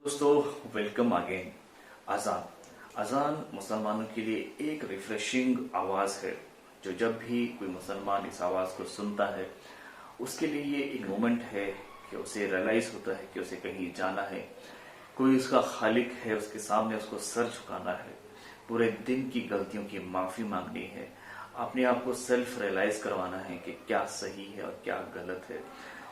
दोस्तों, welcome again. अजान अजान मुसलमानों के लिए एक रिफ्रेशिंग आवाज़ है। जो जब भी कोई मुसलमान इस आवाज़ को सुनता है उसके लिए ये एक मोमेंट है कि उसे रियलाइज होता है कि उसे कहीं जाना है, कोई उसका खालिक है, उसके सामने उसको सर झुकाना है, पूरे दिन की गलतियों की माफ़ी मांगनी है, अपने आप को सेल्फ रियलाइज करवाना है कि क्या सही है और क्या गलत है,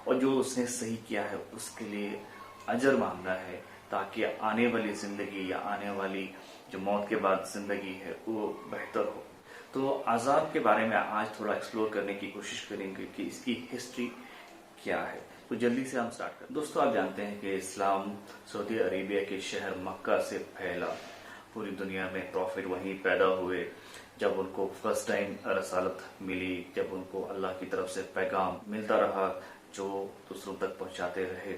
और जो उसने सही किया है उसके लिए अजर मांगना है, ताकि आने वाली जिंदगी या आने वाली जो मौत के बाद जिंदगी है वो बेहतर हो। तो आज़ान के बारे में आज थोड़ा एक्सप्लोर करने की कोशिश करेंगे कि इसकी हिस्ट्री क्या है। तो जल्दी से हम स्टार्ट करें। दोस्तों, आप जानते हैं कि इस्लाम सऊदी अरेबिया के शहर मक्का से फैला, पूरी दुनिया में प्रॉफिट वहीं पैदा हुए। जब उनको फर्स्ट टाइम रसालत मिली, जब उनको अल्लाह की तरफ से पैगाम मिलता रहा जो दूसरों तक पहुंचाते रहे,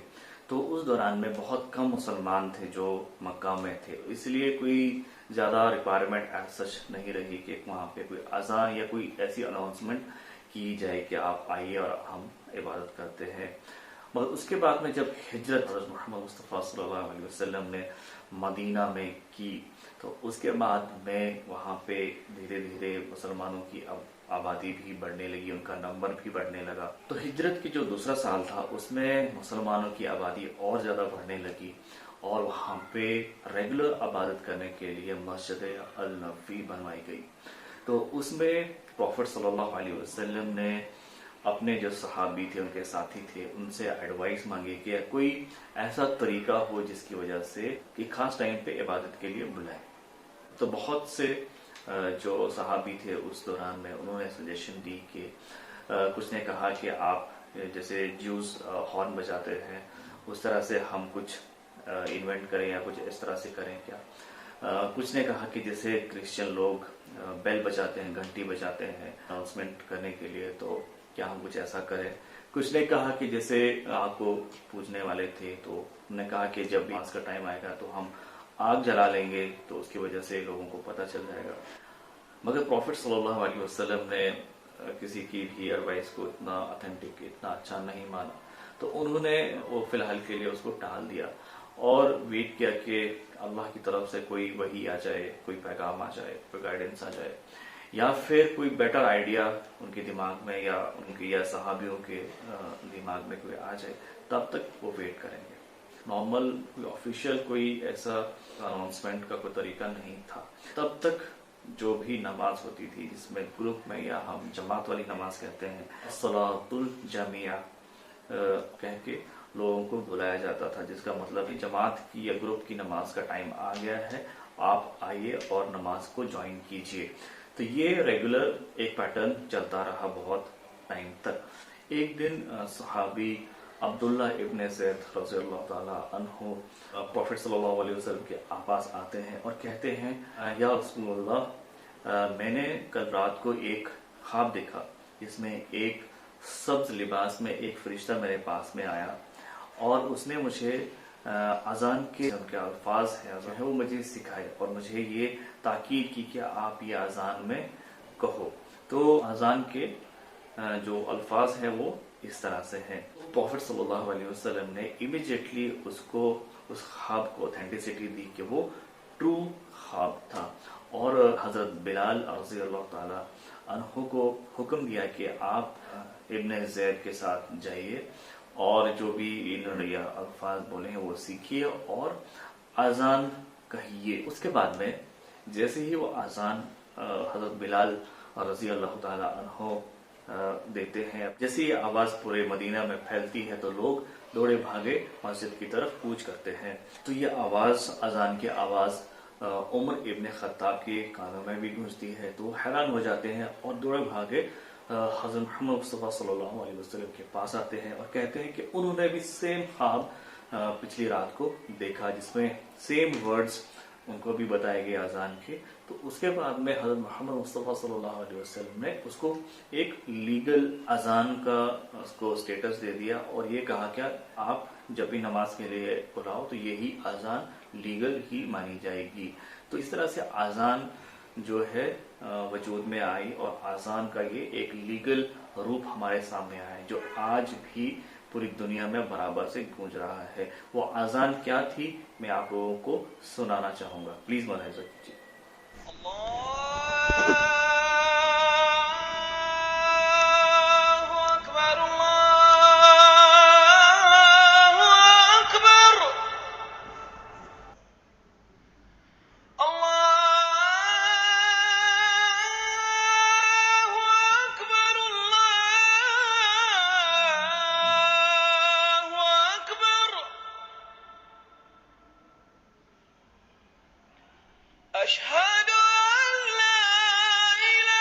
तो उस दौरान में बहुत कम मुसलमान थे जो मक्का में थे। इसलिए कोई ज़्यादा रिक्वायरमेंट एज सच नहीं रही कि वहाँ पे कोई अजान या कोई ऐसी अनाउंसमेंट की जाए कि आप आइए और हम इबादत करते हैं। मगर उसके बाद में जब हिजरत हज़रत मोहम्मद मुस्तफ़ा सल्लल्लाहु अलैहि वसल्लम ने मदीना में की, तो उसके बाद में वहाँ पे धीरे धीरे मुसलमानों की आबादी भी बढ़ने लगी, उनका नंबर भी बढ़ने लगा। तो हिजरत की जो दूसरा साल था उसमें मुसलमानों की आबादी और ज़्यादा बढ़ने लगी और वहाँ पे रेगुलर इबादत करने के लिए मस्जिद अल नबवी बनवाई गई। तो उसमें प्रॉफिट सल्लल्लाहु अलैहि वसल्लम ने अपने जो सहाबी थे, उनके साथी थे, उनसे एडवाइस मांगी कि कोई ऐसा तरीका हो जिसकी वजह से कि खास टाइम पे इबादत के लिए बुलाए। तो बहुत से जो सहाबी थे उस दौरान में उन्होंने सजेशन दी कि कुछ ने कहा कि आप जैसे ज्यूज हॉर्न बजाते हैं उस तरह से हम कुछ इन्वेंट करें या कुछ इस तरह से करें क्या। कुछ ने कहा कि जैसे क्रिश्चियन लोग बेल बजाते हैं, घंटी बजाते हैं अनाउंसमेंट करने के लिए, तो क्या हम कुछ ऐसा करें। कुछ ने कहा कि जैसे आपको पूजने वाले थे तो उन्होंने कहा कि जब भी का टाइम आएगा तो हम आग जला लेंगे, तो उसकी वजह से लोगों को पता चल जाएगा। मगर प्रॉफिट सल्लल्लाहु अलैहि वसल्लम ने किसी की भी एडवाइस को इतना ऑथेंटिक, इतना अच्छा नहीं माना, तो उन्होंने वो फिलहाल के लिए उसको टाल दिया और वेट किया कि अल्लाह की तरफ से कोई वही आ जाए, कोई पैगाम आ जाए, कोई गाइडेंस आ जाए, या फिर कोई बेटर आइडिया उनके दिमाग में या उनके या सहाबियों के दिमाग में कोई आ जाए, तब तक वो वेट करेंगे। नॉर्मल कोई ऑफिशियल कोई ऐसा अनाउंसमेंट का कोई तरीका नहीं था। तब तक जो भी नमाज होती थी जिसमें ग्रुप में, या हम जमात वाली नमाज कहते हैं, सलातुल जमिया कह के लोगों को बुलाया जाता था, जिसका मतलब है जमात की या ग्रुप की नमाज का टाइम आ गया है, आप आइए और नमाज को ज्वाइन कीजिए। तो ये रेगुलर एक पैटर्न चलता रहा बहुत टाइम तक। एक दिन सहाबी अब्दुल्ला इब्न ज़ैद रज़ियल्लाहु ताला अन्हु प्रॉफिट सल्लल्लाहु अलैहि वसल्लम के पास आते हैं और कहते हैं, या रसूलल्लाह, मैंने कल रात को एक ख्वाब देखा जिसमें एक सब्ज लिबास में एक फरिश्ता मेरे पास में आया और उसने मुझे अजान के उनके अल्फाज हैं वो मुझे सिखाए और मुझे ये ताकीद की कि आप ये अजान में कहो। तो अजान के जो अल्फाज हैं वो इस तरह से हैं। प्रॉफिट सल्लल्लाहु अलैहि वसल्लम ने इमीडिएटली उसको, उस ख्वाब को ऑथेंटिसिटी दी कि वो ट्रू ख्वाब था, और हजरत बिलाल रज़ियल्लाहु ताला अन्हु को हुक्म दिया कि आप इब्न ज़ैद के साथ जाइए और जो भी इन्होंने अल्फाज बोले हैं वो सीखिए और अजान कहिए। उसके बाद में जैसे ही वो अजान हजरत बिलाल रज़ियल्लाहु ताला अन्हु देते हैं, जैसे ही आवाज पूरे मदीना में फैलती है तो लोग दौड़े भागे मस्जिद की तरफ कूच करते हैं। तो ये आवाज, अजान की आवाज उमर इब्न खत्ताब के कानों में भी गूंजती है, तो हैरान हो जाते हैं और दौड़े भागे हज़रत मोहम्मद मुस्तफ़ा सल्लल्लाहु अलैहि वसल्लम के पास आते हैं और कहते हैं कि उन्होंने भी सेम ख्वाब पिछली रात को देखा जिसमें सेम वर्ड्स उनको भी बताए गए अजान के। तो उसके बाद में हज़रत मोहम्मद मुस्तफ़ा सल्लल्लाहु अलैहि वसल्लम ने उसको एक लीगल अजान का उसको स्टेटस दे दिया और ये कहा कि आप जब भी नमाज के लिए बुलाओ तो यही अजान लीगल ही मानी जाएगी। तो इस तरह से अजान जो है वजूद में आई और अजान का ये एक लीगल रूप हमारे सामने आया है जो आज भी पूरी दुनिया में बराबर से गूंज रहा है। वो अजान क्या थी मैं आप लोगों को सुनाना चाहूंगा, प्लीज मुलाहिजा कीजिए। أشهد أن لا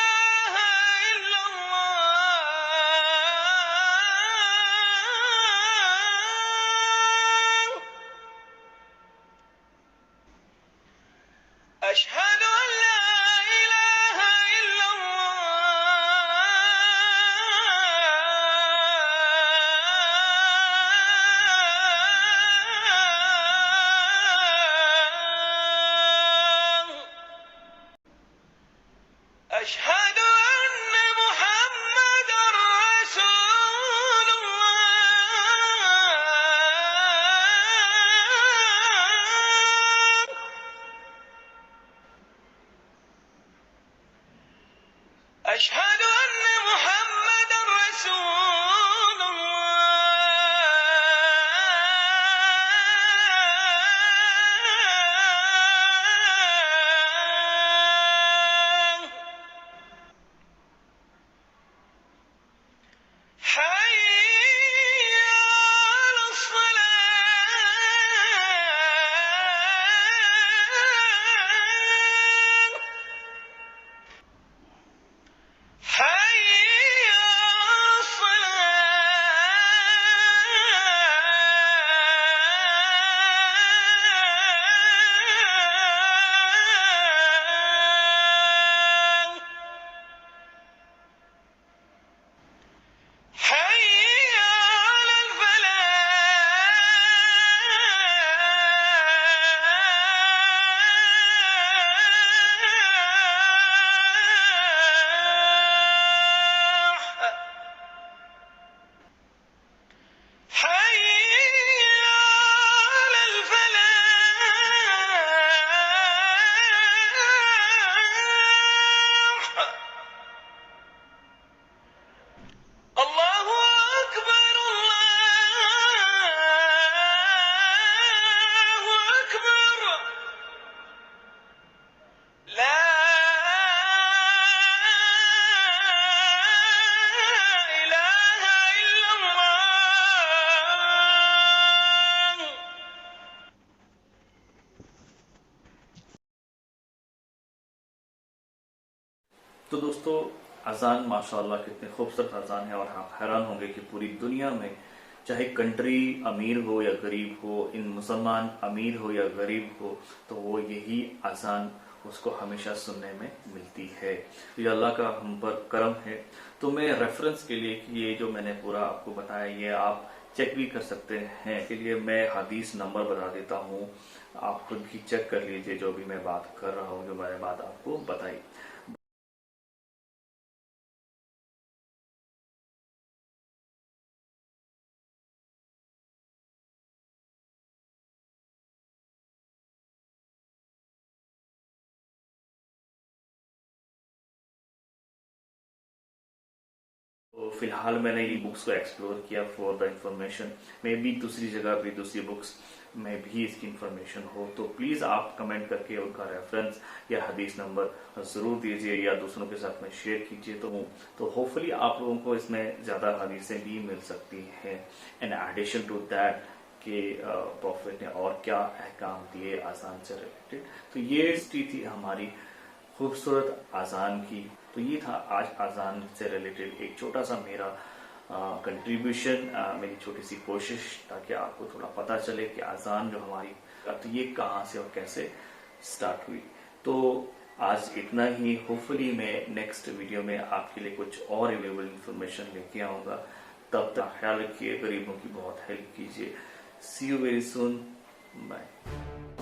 إله إلا الله أشهد أن لا إله إلا الله أشهد أن محمدا رسول الله أشهد أن محمدا رسول الله حي على الصلاة حي على الصلاة حي على الفلاح حي على الفلاح الله أكبر الله أكبر لا إله إلا الله तो दोस्तों अजान माशाल्लाह कितने खूबसूरत अजान है, और आप हैरान होंगे कि पूरी दुनिया में चाहे कंट्री अमीर हो या गरीब हो, इन मुसलमान अमीर हो या गरीब हो, तो वो यही अजान उसको हमेशा सुनने में मिलती है। तो ये अल्लाह का हम पर करम है। तो मैं रेफरेंस के लिए कि ये जो मैंने पूरा आपको बताया ये आप चेक भी कर सकते हैं, के लिए मैं हदीस नंबर बता देता हूँ, आप खुद भी चेक कर लीजिए जो भी मैं बात कर रहा हूँ, जो मैंने बात आपको बताई। तो फिलहाल मैंने ई बुक्स को एक्सप्लोर किया for the information, may be दूसरी जगह भी दूसरी बुक्स में भी इसकी इंफॉर्मेशन हो, तो प्लीज आप कमेंट करके उनका रेफरेंस या हदीस नंबर जरूर दीजिए या दूसरों के साथ में शेयर कीजिए। तो होपफुली आप लोगों को इसमें ज्यादा हदीसें भी मिल सकती हैं। इन एडिशन टू दैट कि प्रॉफिट ने और क्या अहकाम दिए आसान से रिलेटेड। तो ये थी हमारी खूबसूरत आजान की। तो ये था आज आजान से रिलेटेड एक छोटा सा मेरा कंट्रीब्यूशन, मेरी छोटी सी कोशिश, ताकि आपको थोड़ा पता चले कि आजान जो हमारी तो ये कहाँ से और कैसे स्टार्ट हुई। तो आज इतना ही। होपफुली मैं नेक्स्ट वीडियो में आपके लिए कुछ और अवेलेबल इंफॉर्मेशन लेके आऊंगा। तब तक ख्याल रखिए, गरीबों की बहुत हेल्प कीजिए। सी यू वेरी सून, बाय।